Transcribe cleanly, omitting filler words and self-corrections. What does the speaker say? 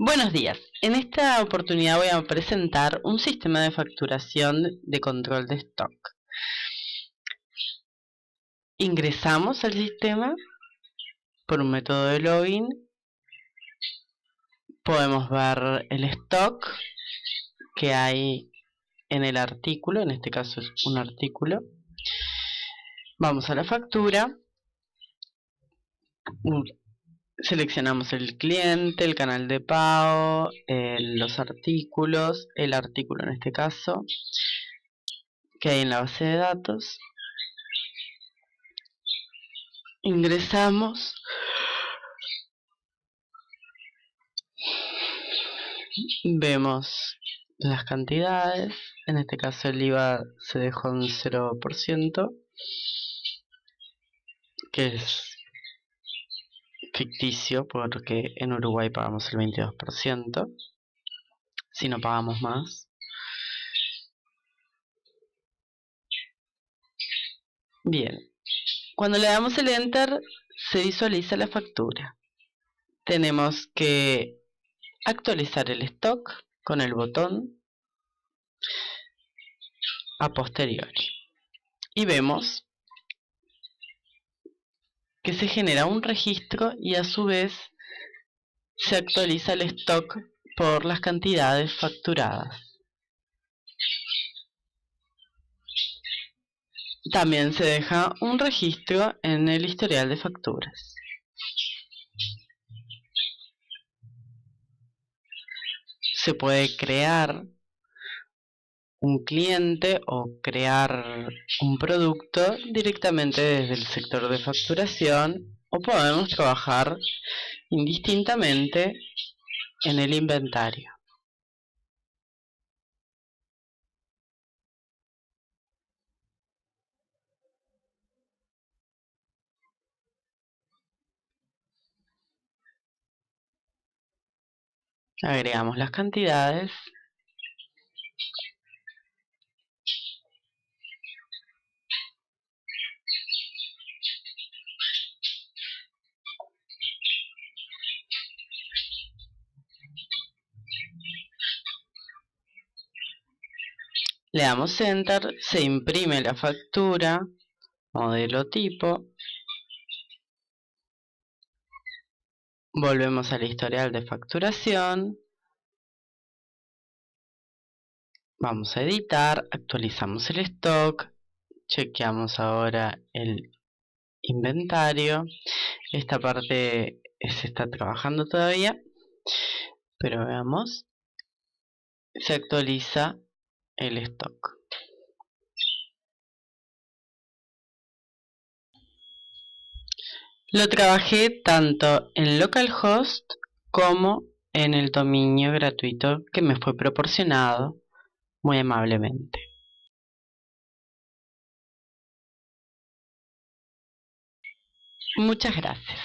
Buenos días. En esta oportunidad voy a presentar un sistema de facturación de control de stock. Ingresamos al sistema por un método de login. Podemos ver el stock que hay en el artículo, en este caso es un artículo. Vamos a la factura. Seleccionamos el cliente, el canal de pago, los artículos, el artículo en este caso, que hay en la base de datos. Ingresamos. Vemos las cantidades. En este caso el IVA se dejó en 0%, que es ficticio porque en Uruguay pagamos el 22%, si no pagamos más. Bien, cuando le damos el Enter se visualiza la factura. Tenemos que actualizar el stock con el botón a posteriori y vemos que se genera un registro y a su vez se actualiza el stock por las cantidades facturadas. También se deja un registro en el historial de facturas. Se puede crear un cliente o crear un producto directamente desde el sector de facturación, o podemos trabajar indistintamente en el inventario. Agregamos las cantidades. Le damos Enter, se imprime la factura, modelo tipo. Volvemos al historial de facturación. Vamos a editar, actualizamos el stock, chequeamos ahora el inventario. Esta parte se está trabajando todavía, pero veamos, se actualiza el stock. Lo trabajé tanto en localhost como en el dominio gratuito que me fue proporcionado muy amablemente. Muchas gracias.